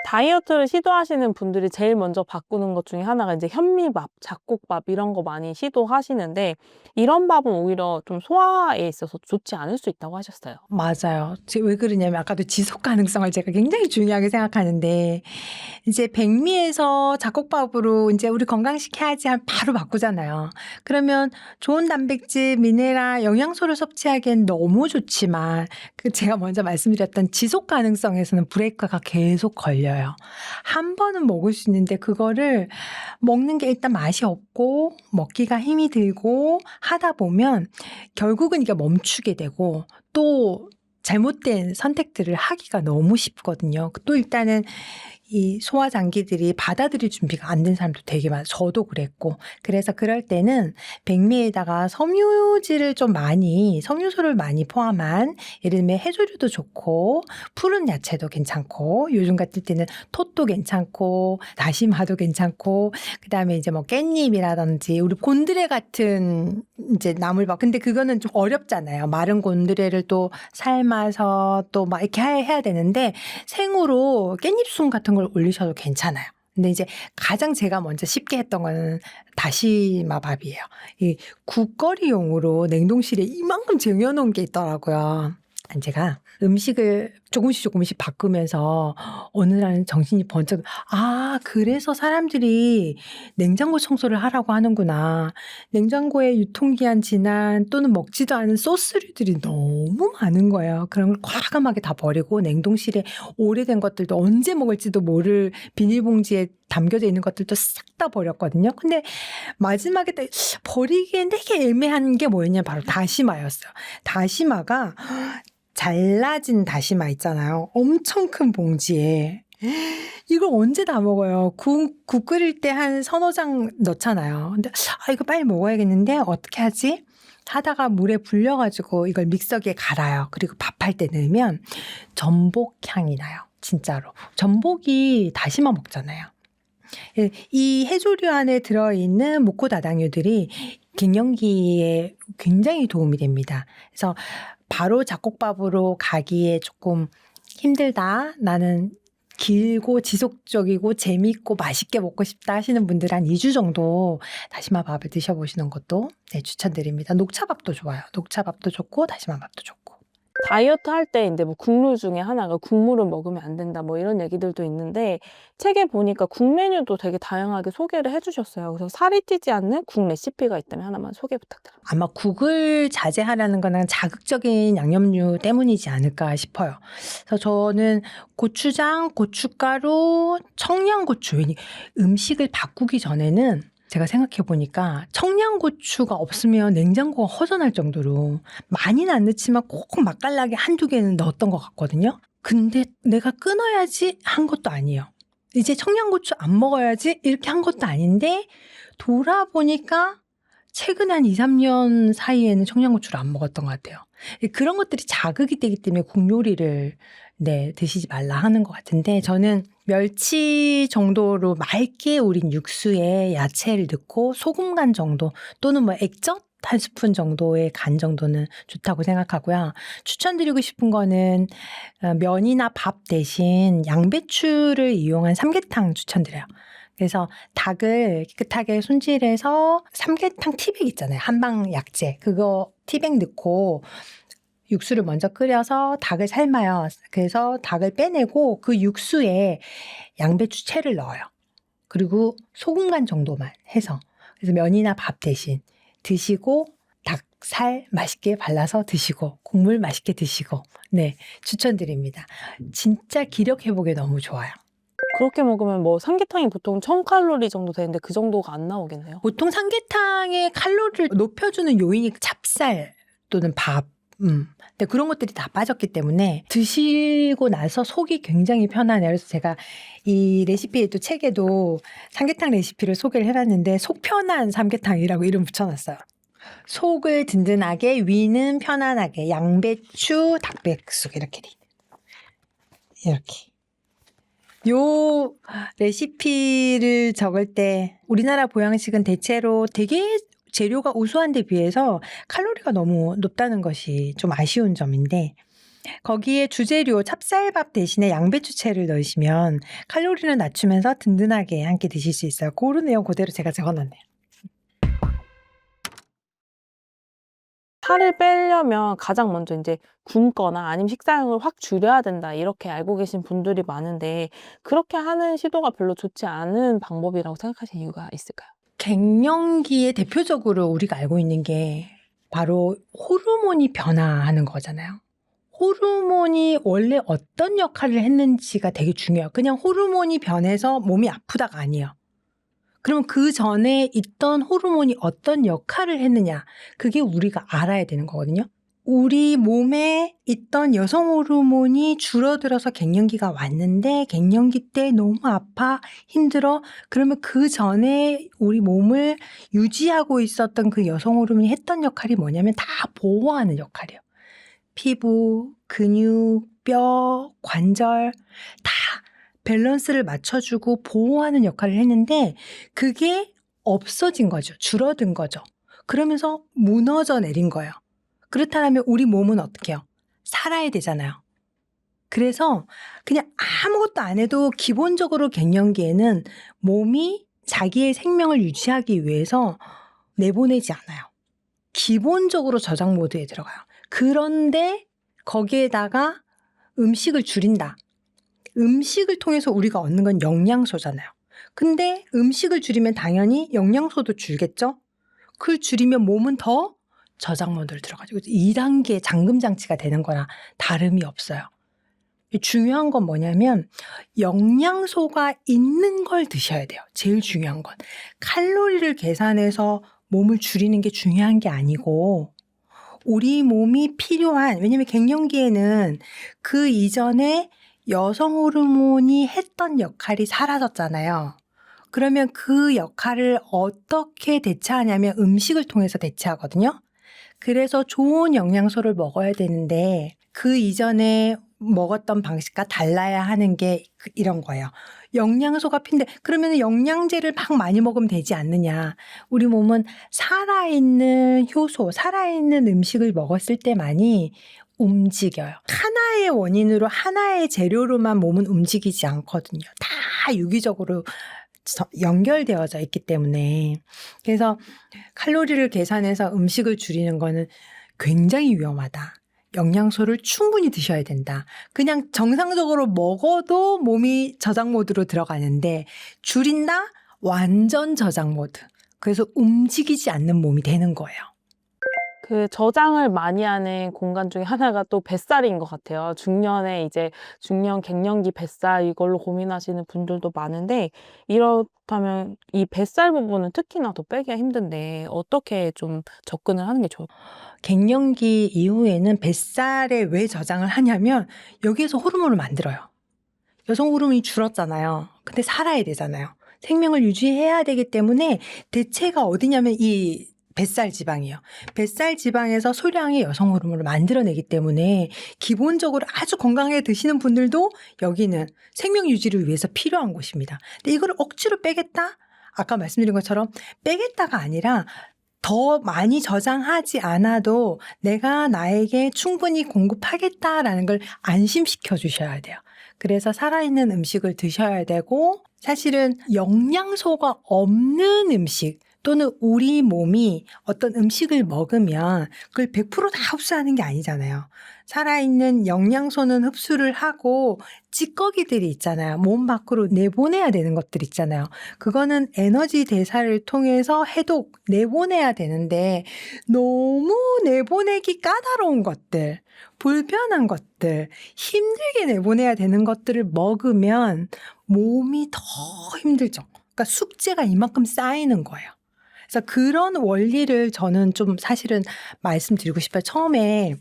다이어트를 시도하시는 분들이 제일 먼저 바꾸는 것 중에 하나가 이제 현미밥, 잡곡밥 이런 거 많이 시도하시는데 이런 밥은 오히려 좀 소화에 있어서 좋지 않을 수 있다고 하셨어요. 맞아요. 왜 그러냐면 아까도 지속 가능성을 제가 굉장히 중요하게 생각하는데 이제 백미에서 잡곡밥으로 이제 우리 건강식해야지 하면 바로 바꾸잖아요. 그러면 좋은 단백질, 미네랄, 영양소를 섭취하기엔 너무 좋지만 그 제가 먼저 말씀드렸던 지속 가능성에서는 브레이크가 계속 걸려요. 한 번은 먹을 수 있는데 그거를 먹는 게 일단 맛이 없고 먹기가 힘이 들고 하다 보면 결국은 이게 멈추게 되고 또 잘못된 선택들을 하기가 너무 쉽거든요. 또 일단은 이 소화 장기들이 받아들일 준비가 안 된 사람도 되게 많아요. 저도 그랬고. 그래서 그럴 때는 백미에다가 섬유질을 좀 많이, 섬유소를 많이 포함한 예를 들면 해조류도 좋고 푸른 야채도 괜찮고 요즘 같을 때는 톳도 괜찮고 다시마도 괜찮고 그다음에 이제 뭐 깻잎이라든지 우리 곤드레 같은 이제 나물밥. 근데 그거는 좀 어렵잖아요. 마른 곤드레를 또 삶아서 또 막 이렇게 해야 되는데 생으로 깻잎순 같은 걸 올리셔도 괜찮아요. 근데 이제 가장 제가 먼저 쉽게 했던 거는 다시마 밥이에요. 이 국거리용으로 냉동실에 이만큼 쟁여놓은 게 있더라고요. 제가 음식을 조금씩 바꾸면서 어느 날은 정신이 번쩍, 그래서 사람들이 냉장고 청소를 하라고 하는구나. 냉장고에 유통기한 지난 또는 먹지도 않은 소스류들이 너무 많은 거예요. 그런 걸 과감하게 다 버리고 냉동실에 오래된 것들도 언제 먹을지도 모를 비닐봉지에 담겨져 있는 것들도 싹 다 버렸거든요. 근데 마지막에 버리기엔 되게 애매한 게 뭐였냐, 바로 다시마였어요. 다시마가 잘라진 다시마 있잖아요. 엄청 큰 봉지에. 이걸 언제 다 먹어요? 국 끓일 때 한 서너 장 넣잖아요. 근데 이거 빨리 먹어야겠는데 어떻게 하지? 하다가 물에 불려가지고 이걸 믹서기에 갈아요. 그리고 밥할 때 넣으면 전복 향이 나요. 진짜로. 전복이 다시마 먹잖아요. 이 해조류 안에 들어있는 무코다당류들이 갱년기에 굉장히 도움이 됩니다. 그래서 바로 잡곡밥으로 가기에 조금 힘들다. 나는 길고 지속적이고 재미있고 맛있게 먹고 싶다 하시는 분들 한 2주 정도 다시마 밥을 드셔보시는 것도 추천드립니다. 녹차밥도 좋아요. 녹차밥도 좋고 다시마 밥도 좋고. 다이어트 할 때 이제 뭐 국룰 중에 하나가 "국물은 먹으면 안 된다." 뭐 이런 얘기들도 있는데 책에 보니까 국 메뉴도 되게 다양하게 소개를 해 주셨어요. 그래서 살이 찌지 않는 국 레시피가 있다면 하나만 소개 부탁드립니다. 아마 국을 자제하라는 거는 자극적인 양념류 때문이지 않을까 싶어요. 그래서 저는 고추장, 고춧가루, 청양고추, 음식을 바꾸기 전에는 제가 생각해 보니까 청양고추가 없으면 냉장고가 허전할 정도로 많이는 안 넣지만 꼭 맛깔나게 한두 개는 넣었던 것 같거든요. 근데 내가 끊어야지 한 것도 아니에요. 이제 청양고추 안 먹어야지 이렇게 한 것도 아닌데 돌아보니까 최근 한 2-3년 사이에는 청양고추를 안 먹었던 것 같아요. 그런 것들이 자극이 되기 때문에 국 요리를 드시지 말라 하는 것 같은데 저는 멸치 정도로 맑게 우린 육수에 야채를 넣고 소금 간 정도 또는 뭐 액젓 한 스푼 정도의 간 정도는 좋다고 생각하고요. 추천드리고 싶은 거는 면이나 밥 대신 양배추를 이용한 삼계탕 추천드려요. 그래서 닭을 깨끗하게 손질해서 삼계탕 티백 있잖아요. 한방 약재. 그거 티백 넣고 육수를 먼저 끓여서 닭을 삶아요. 그래서 닭을 빼내고 그 육수에 양배추 채를 넣어요. 그리고 소금 간 정도만 해서. 그래서 면이나 밥 대신 드시고 닭살 맛있게 발라서 드시고 국물 맛있게 드시고 추천드립니다. 진짜 기력 회복에 너무 좋아요. 그렇게 먹으면 뭐 삼계탕이 보통 1000칼로리 정도 되는데 그 정도가 안 나오겠네요. 보통 삼계탕의 칼로리를 높여주는 요인이 찹쌀 또는 밥. 근데 그런 것들이 다 빠졌기 때문에 드시고 나서 속이 굉장히 편하네요. 그래서 제가 이 레시피에도 책에도 삼계탕 레시피를 소개를 해놨는데 속 편한 삼계탕이라고 이름 붙여놨어요. 속을 든든하게 위는 편안하게 양배추 닭백숙 이렇게 요 레시피를 적을 때 우리나라 보양식은 대체로 되게 재료가 우수한 데 비해서 칼로리가 너무 높다는 것이 좀 아쉬운 점인데 거기에 주재료 찹쌀밥 대신에 양배추채를 넣으시면 칼로리를 낮추면서 든든하게 한 끼 드실 수 있어요. 고런 내용 그대로 제가 적어놨네요. 살을 빼려면 가장 먼저 인제 굶거나 아니면 식사량을 확 줄여야 된다 이렇게 알고 계신 분들이 많은데 그렇게 하는 시도가 별로 좋지 않은 방법이라고 생각하시는 이유가 있을까요? 갱년기에 대표적으로 우리가 알고 있는 게 바로 호르몬이 변화하는 거잖아요. 호르몬이 원래 어떤 역할을 했는지가 되게 중요해요. 그냥 호르몬이 변해서 몸이 아프다가 아니에요. 그럼 그 전에 있던 호르몬이 어떤 역할을 했느냐, 그게 우리가 알아야 되는 거거든요. 우리 몸에 있던 여성 호르몬이 줄어들어서 갱년기가 왔는데 갱년기 때 너무 아파, 힘들어. 그러면 그 전에 우리 몸을 유지하고 있었던 그 여성 호르몬이 했던 역할이 뭐냐면 다 보호하는 역할이에요. 피부, 근육, 뼈, 관절 다 밸런스를 맞춰주고 보호하는 역할을 했는데 그게 없어진 거죠. 줄어든 거죠. 그러면서 무너져 내린 거예요. 그렇다면 우리 몸은 어떻게 해요? 살아야 되잖아요. 그래서 그냥 아무것도 안 해도 기본적으로 갱년기에는 몸이 자기의 생명을 유지하기 위해서 내보내지 않아요. 기본적으로 저장 모드에 들어가요. 그런데 거기에다가 음식을 줄인다. 음식을 통해서 우리가 얻는 건 영양소잖아요. 근데 음식을 줄이면 당연히 영양소도 줄겠죠? 그걸 줄이면 몸은 더 저장 모드로 들어가죠. 2단계 잠금 장치가 되는 거나 다름이 없어요. 중요한 건 뭐냐면 영양소가 있는 걸 드셔야 돼요. 제일 중요한 건. 칼로리를 계산해서 몸을 줄이는 게 중요한 게 아니고 우리 몸이 필요한, 왜냐면 갱년기에는 그 이전에 여성 호르몬이 했던 역할이 사라졌잖아요. 그러면 그 역할을 어떻게 대체하냐면 음식을 통해서 대체하거든요. 그래서 좋은 영양소를 먹어야 되는데 그 이전에 먹었던 방식과 달라야 하는 게 이런 거예요. 영양소가 필요한데 그러면 영양제를 막 많이 먹으면 되지 않느냐. 우리 몸은 살아있는 효소, 살아있는 음식을 먹었을 때만이 움직여요. 하나의 원인으로 하나의 재료로만 몸은 움직이지 않거든요. 다 유기적으로 연결되어져 있기 때문에. 그래서 칼로리를 계산해서 음식을 줄이는 거는 굉장히 위험하다. 영양소를 충분히 드셔야 된다. 그냥 정상적으로 먹어도 몸이 저장 모드로 들어가는데 줄인다? 완전 저장 모드. 그래서 움직이지 않는 몸이 되는 거예요. 그 저장을 많이 하는 공간 중에 하나가 또 뱃살인 것 같아요. 중년에 이제 중년 갱년기 뱃살 이걸로 고민하시는 분들도 많은데 이렇다면 이 뱃살 부분은 특히나 더 빼기가 힘든데 어떻게 좀 접근을 하는 게 좋을까요? 갱년기 이후에는 뱃살에 왜 저장을 하냐면 여기에서 호르몬을 만들어요. 여성 호르몬이 줄었잖아요. 근데 살아야 되잖아요. 생명을 유지해야 되기 때문에 대체가 어디냐면 이 뱃살 지방이에요. 뱃살 지방에서 소량의 여성 호르몬을 만들어내기 때문에 기본적으로 아주 건강하게 드시는 분들도 여기는 생명 유지를 위해서 필요한 곳입니다. 근데 이걸 억지로 빼겠다? 아까 말씀드린 것처럼 빼겠다가 아니라 더 많이 저장하지 않아도 내가 나에게 충분히 공급하겠다라는 걸 안심시켜 주셔야 돼요. 그래서 살아있는 음식을 드셔야 되고 사실은 영양소가 없는 음식 또는 우리 몸이 어떤 음식을 먹으면 그걸 100%다 흡수하는 게 아니잖아요. 살아있는 영양소는 흡수를 하고 찌꺼기들이 있잖아요. 몸 밖으로 내보내야 되는 것들 있잖아요. 그거는 에너지 대사를 통해서 해독, 내보내야 되는데 너무 내보내기 까다로운 것들, 불편한 것들, 힘들게 내보내야 되는 것들을 먹으면 몸이 더 힘들죠. 그러니까 숙제가 이만큼 쌓이는 거예요. 그래서 그런 원리를 저는 좀 사실은 말씀드리고 싶어요. 처음에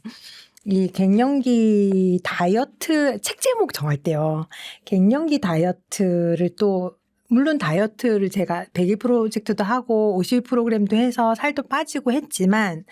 이 갱년기 다이어트 책 제목 정할 때요. 갱년기 다이어트를 또 물론 다이어트를 제가 100일 프로젝트도 하고 50일 프로그램도 해서 살도 빠지고 했지만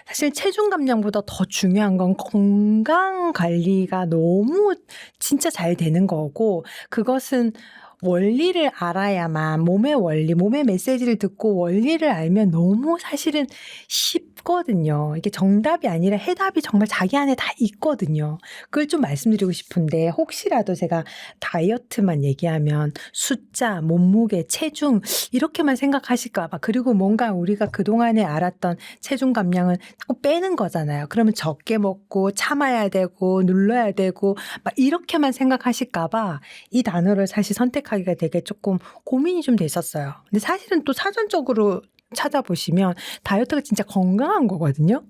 사실 체중 감량보다 더 중요한 건 건강 관리가 너무 진짜 잘 되는 거고 그것은 원리를 알아야만 몸의 원리, 몸의 메시지를 듣고 원리를 알면 너무 사실은 쉽고 있거든요. 이게 정답이 아니라 해답이 정말 자기 안에 다 있거든요. 그걸 좀 말씀드리고 싶은데 혹시라도 제가 다이어트만 얘기하면 숫자, 몸무게, 체중 이렇게만 생각하실까 봐. 그리고 뭔가 우리가 그동안에 알았던 체중 감량은 자꾸 빼는 거잖아요. 그러면 적게 먹고 참아야 되고 눌러야 되고 막 이렇게만 생각하실까 봐 이 단어를 사실 선택하기가 되게 조금 고민이 좀 됐었어요. 근데 사실은 또 사전적으로 찾아보시면 다이어트가 진짜 건강한 거거든요.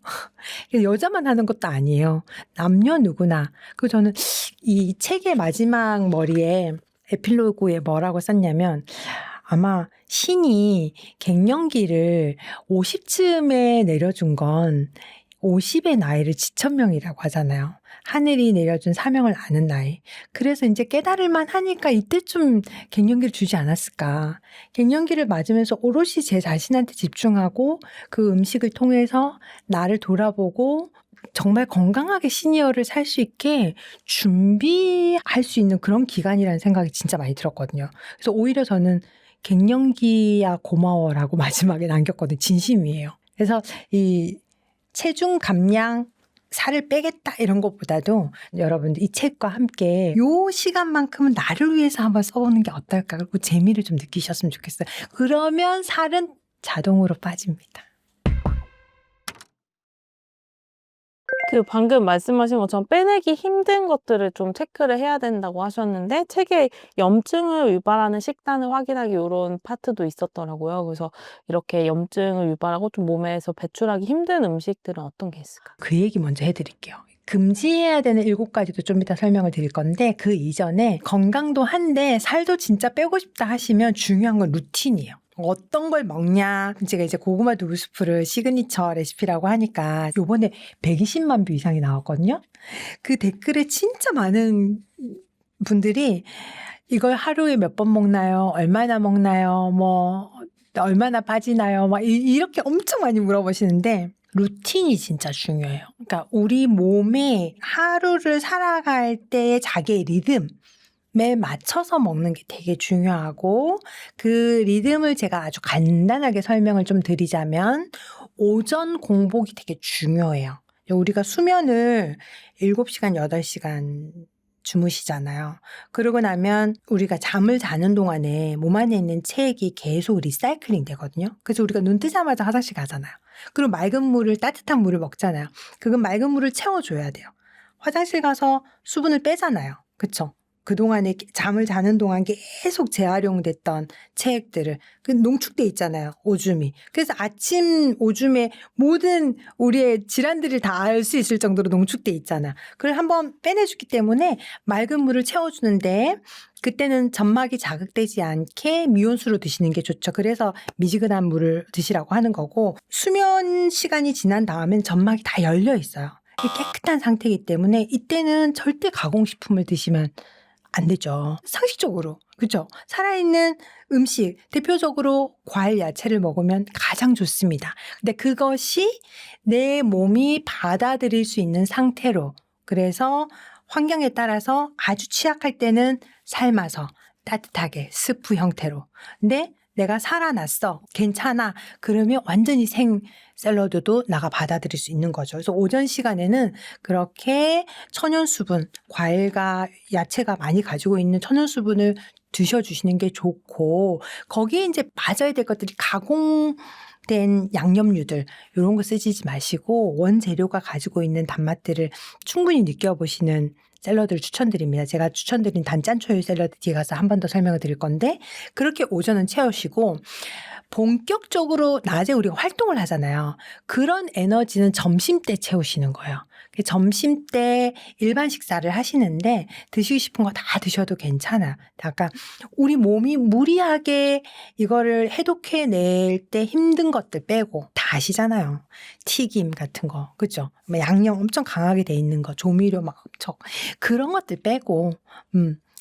여자만 하는 것도 아니에요. 남녀 누구나. 그리고 저는 이 책의 마지막 머리에 에필로그에 뭐라고 썼냐면 아마 신이 갱년기를 50쯤에 내려준 건 50의 나이를 지천명이라고 하잖아요. 하늘이 내려준 사명을 아는 나이. 그래서 이제 깨달을만 하니까 이때쯤 갱년기를 주지 않았을까. 갱년기를 맞으면서 오롯이 제 자신한테 집중하고 그 음식을 통해서 나를 돌아보고 정말 건강하게 시니어를 살 수 있게 준비할 수 있는 그런 기간이라는 생각이 진짜 많이 들었거든요. 그래서 오히려 저는 갱년기야 고마워라고 마지막에 남겼거든요. 진심이에요. 그래서 이 체중 감량 살을 빼겠다 이런 것보다도 여러분들 이 책과 함께 요 시간만큼은 나를 위해서 한번 써보는 게 어떨까. 그리고 재미를 좀 느끼셨으면 좋겠어요. 그러면 살은 자동으로 빠집니다. 그 방금 말씀하신 것처럼 빼내기 힘든 것들을 좀 체크를 해야 된다고 하셨는데 책에 염증을 유발하는 식단을 확인하기 요런 파트도 있었더라고요. 그래서 이렇게 염증을 유발하고 좀 몸에서 배출하기 힘든 음식들은 어떤 게 있을까요? 그 얘기 먼저 해드릴게요. 금지해야 되는 7가지도 좀 이따 설명을 드릴 건데 그 이전에 건강도 한데 살도 진짜 빼고 싶다 하시면 중요한 건 루틴이에요. 어떤 걸 먹냐. 제가 이제 고구마 두부스프를 시그니처 레시피라고 하니까 요번에 120만 뷰 이상이 나왔거든요. 그 댓글에 진짜 많은 분들이 이걸 하루에 몇 번 먹나요? 얼마나 먹나요? 뭐 얼마나 빠지나요? 막 이렇게 엄청 많이 물어보시는데 루틴이 진짜 중요해요. 그러니까 우리 몸에 하루를 살아갈 때의 자기의 리듬에 맞춰서 먹는 게 되게 중요하고 그 리듬을 제가 아주 간단하게 설명을 좀 드리자면 오전 공복이 되게 중요해요. 우리가 수면을 7시간, 8시간 주무시잖아요. 그러고 나면 우리가 잠을 자는 동안에 몸 안에 있는 체액이 계속 리사이클링 되거든요. 그래서 우리가 눈 뜨자마자 화장실 가잖아요. 그리고 맑은 물을, 따뜻한 물을 먹잖아요. 그건 맑은 물을 채워줘야 돼요. 화장실 가서 수분을 빼잖아요. 그쵸? 그동안에 잠을 자는 동안 계속 재활용됐던 체액들을 농축돼 있잖아요. 오줌이. 그래서 아침 오줌에 모든 우리의 질환들을 다 알 수 있을 정도로 농축돼 있잖아. 그걸 한번 빼내주기 때문에 맑은 물을 채워주는데 그때는 점막이 자극되지 않게 미온수로 드시는 게 좋죠. 그래서 미지근한 물을 드시라고 하는 거고 수면 시간이 지난 다음엔 점막이 다 열려 있어요. 깨끗한 상태이기 때문에 이때는 절대 가공식품을 드시면 안 되죠. 상식적으로. 그렇죠? 살아있는 음식, 대표적으로 과일, 야채를 먹으면 가장 좋습니다. 근데 그것이 내 몸이 받아들일 수 있는 상태로. 그래서 환경에 따라서 아주 취약할 때는 삶아서 따뜻하게 스프 형태로. 근데 내가 살아났어. 괜찮아. 그러면 완전히 생 샐러드도 나가 받아들일 수 있는 거죠. 그래서 오전 시간에는 그렇게 천연 수분, 과일과 야채가 많이 가지고 있는 천연 수분을 드셔주시는 게 좋고 거기에 이제 빠져야 될 것들이 가공된 양념류들 이런 거 쓰지 마시고 원재료가 가지고 있는 단맛들을 충분히 느껴보시는 샐러드를 추천드립니다. 제가 추천드린 단짠초유 샐러드 뒤에 가서 한 번 더 설명을 드릴 건데 그렇게 오전은 채우시고 본격적으로 낮에 우리가 활동을 하잖아요. 그런 에너지는 점심때 채우시는 거예요. 점심때 일반 식사를 하시는데 드시고 싶은 거 다 드셔도 괜찮아. 약간 우리 몸이 무리하게 이거를 해독해낼 때 힘든 것들 빼고 다 아시잖아요. 튀김 같은 거, 그죠? 양념 엄청 강하게 돼 있는 거, 조미료 막 엄청 그런 것들 빼고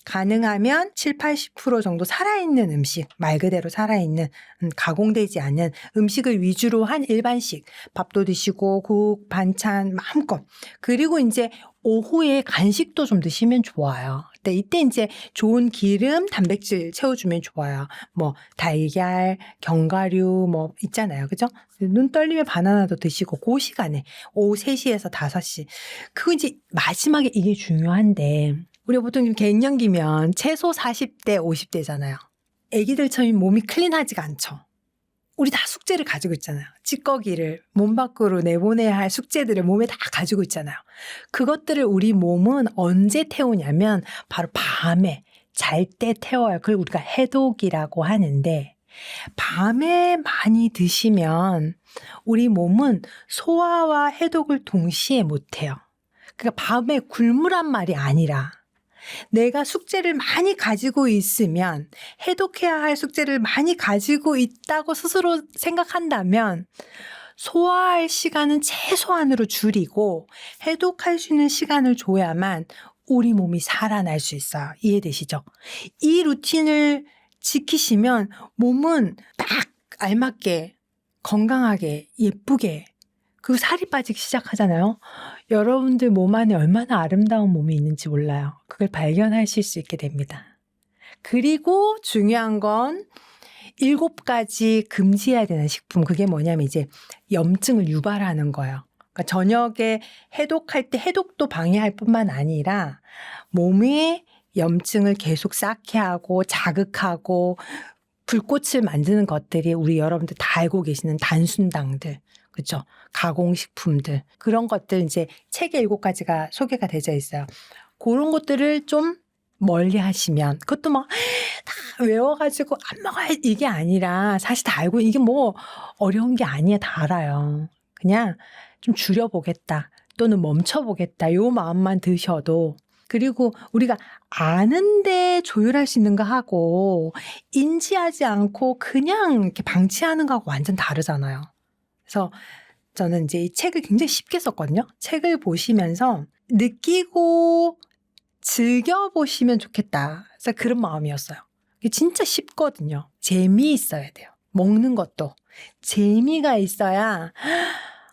가능하면 7, 80% 정도 살아있는 음식, 말 그대로 살아있는 가공되지 않는 음식을 위주로 한 일반식, 밥도 드시고 국, 반찬 마음껏. 그리고 이제 오후에 간식도 좀 드시면 좋아요. 근데 이때 이제 좋은 기름, 단백질 채워주면 좋아요. 뭐 달걀, 견과류 뭐 있잖아요. 그죠? 눈 떨리면 바나나도 드시고 그 시간에 오후 3시에서 5시. 그거 이제 마지막에 이게 중요한데 우리가 보통 갱년기면 최소 40대, 50대잖아요. 애기들처럼 몸이 클린하지가 않죠. 우리 다 숙제를 가지고 있잖아요. 찌꺼기를 몸 밖으로 내보내야 할 숙제들을 몸에 다 가지고 있잖아요. 그것들을 우리 몸은 언제 태우냐면 바로 밤에 잘 때 태워요. 그걸 우리가 해독이라고 하는데 밤에 많이 드시면 우리 몸은 소화와 해독을 동시에 못해요. 그러니까 밤에 굶으란 말이 아니라 내가 숙제를 많이 가지고 있으면 해독해야 할 숙제를 많이 가지고 있다고 스스로 생각한다면 소화할 시간은 최소한으로 줄이고 해독할 수 있는 시간을 줘야만 우리 몸이 살아날 수 있어요. 이해되시죠? 이 루틴을 지키시면 몸은 딱 알맞게 건강하게 예쁘게 그리고 살이 빠지기 시작하잖아요. 여러분들 몸 안에 얼마나 아름다운 몸이 있는지 몰라요. 그걸 발견하실 수 있게 됩니다. 그리고 중요한 건 7가지 금지해야 되는 식품. 그게 뭐냐면 이제 염증을 유발하는 거예요. 그러니까 저녁에 해독할 때 해독도 방해할 뿐만 아니라 몸에 염증을 계속 쌓게 하고 자극하고 불꽃을 만드는 것들이 우리 여러분들 다 알고 계시는 단순당들. 그렇죠? 가공식품들 그런 것들 이제 책에 7가지가 소개가 되어 있어요. 그런 것들을 좀 멀리 하시면 그것도 막 다 외워가지고 안 먹어야 이게 아니라 사실 다 알고 이게 뭐 어려운 게 아니야. 다 알아요. 그냥 좀 줄여보겠다 또는 멈춰보겠다 요 마음만 드셔도 그리고 우리가 아는데 조율할 수 있는 거 하고 인지하지 않고 그냥 이렇게 방치하는 거하고 완전 다르잖아요. 그래서 저는 이제 이 책을 굉장히 쉽게 썼거든요. 책을 보시면서 느끼고 즐겨보시면 좋겠다. 그래서 그런 마음이었어요. 이게 진짜 쉽거든요. 재미있어야 돼요. 먹는 것도. 재미가 있어야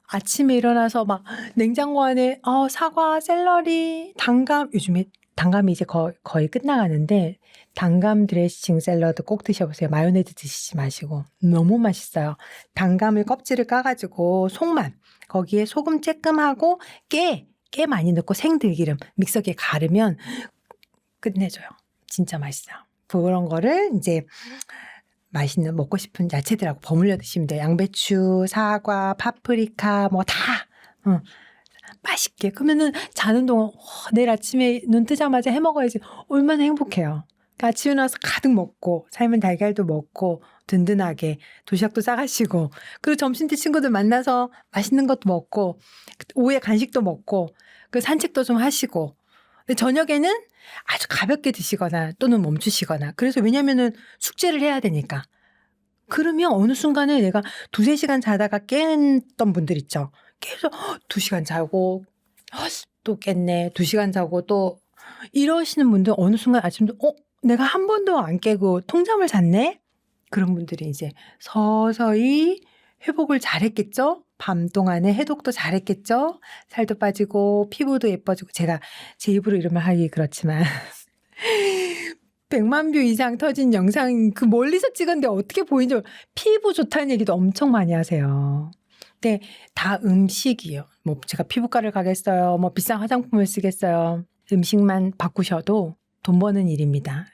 아침에 일어나서 막 냉장고 안에 사과, 샐러리, 단감 요즘에 단감이 이제 거의 끝나가는데 단감 드레싱 샐러드 꼭 드셔보세요. 마요네즈 드시지 마시고 너무 맛있어요. 단감을 껍질을 까가지고 속만 거기에 소금 쬐끔하고 깨 많이 넣고 생들기름 믹서기에 가르면 끝내줘요. 진짜 맛있어요. 그런 거를 이제 맛있는 먹고 싶은 야채들하고 버무려 드시면 돼요. 양배추, 사과, 파프리카 뭐 다 맛있게. 그러면은 자는 동안 내일 아침에 눈 뜨자마자 해 먹어야지 얼마나 행복해요. 그러니까 아침에 나와서 가득 먹고 삶은 달걀도 먹고 든든하게 도시락도 싸가시고 그리고 점심때 친구들 만나서 맛있는 것도 먹고 오후에 간식도 먹고 그 산책도 좀 하시고 근데 저녁에는 아주 가볍게 드시거나 또는 멈추시거나 그래서 왜냐면은 숙제를 해야 되니까 그러면 어느 순간에 내가 2-3시간 자다가 깼던 분들 있죠. 계속 2시간 자고 또 깼네. 2시간 자고 또 이러시는 분들 어느 순간 아침도 내가 한 번도 안 깨고 통잠을 잤네? 그런 분들이 이제 서서히 회복을 잘했겠죠? 밤 동안에 해독도 잘했겠죠? 살도 빠지고 피부도 예뻐지고 제가 제 입으로 이런 말 하기 그렇지만 100만 뷰 이상 터진 영상 그 멀리서 찍었는데 어떻게 보이는지 피부 좋다는 얘기도 엄청 많이 하세요. 근데 다 음식이에요. 뭐 제가 피부과를 가겠어요. 뭐 비싼 화장품을 쓰겠어요. 음식만 바꾸셔도 돈 버는 일입니다.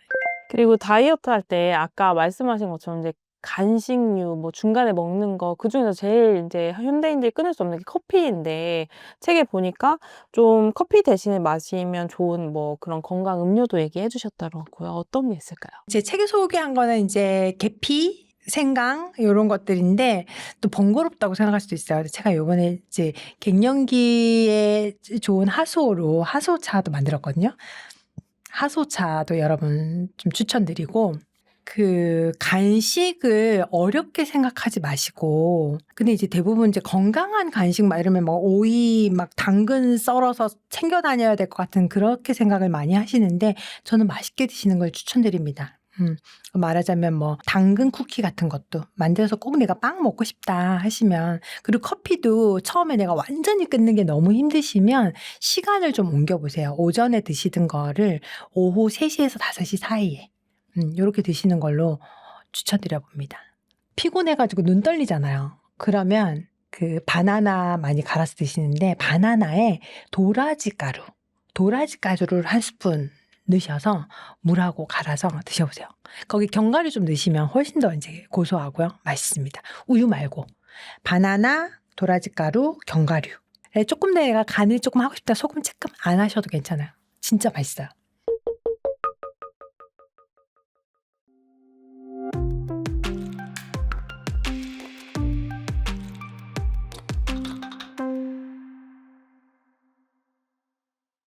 그리고 다이어트 할 때 아까 말씀하신 것처럼 이제 간식류 뭐 중간에 먹는 거 그중에서 제일 이제 현대인들이 끊을 수 없는 게 커피인데 책에 보니까 좀 커피 대신에 마시면 좋은 뭐 그런 건강 음료도 얘기해 주셨더라고요. 어떤 게 있을까요? 제 책에 소개한 거는 이제 계피, 생강 이런 것들인데 또 번거롭다고 생각할 수도 있어요. 제가 요번에 이제 갱년기에 좋은 하소로 하소차도 만들었거든요. 하소차도 여러분 좀 추천드리고 그 간식을 어렵게 생각하지 마시고 근데 이제 대부분 이제 건강한 간식 막 이러면 막 오이 막 당근 썰어서 챙겨 다녀야 될 것 같은 그렇게 생각을 많이 하시는데 저는 맛있게 드시는 걸 추천드립니다. 말하자면 뭐 당근 쿠키 같은 것도 만들어서 꼭 내가 빵 먹고 싶다 하시면, 그리고 커피도 처음에 내가 완전히 끊는 게 너무 힘드시면 시간을 좀 옮겨보세요. 오전에 드시던 거를 오후 3시에서 5시 사이에 요렇게 드시는 걸로 추천드려 봅니다. 피곤해가지고 눈 떨리잖아요. 그러면 그 바나나 많이 갈아서 드시는데 바나나에 도라지 가루를 한 스푼 넣으셔서 물하고 갈아서 드셔보세요. 거기 견과류 좀 넣으시면 훨씬 더 이제 고소하고요. 맛있습니다. 우유 말고 바나나, 도라지 가루, 견과류. 조금 내가 간을 조금 하고 싶다 소금 조금 안 하셔도 괜찮아요. 진짜 맛있어요.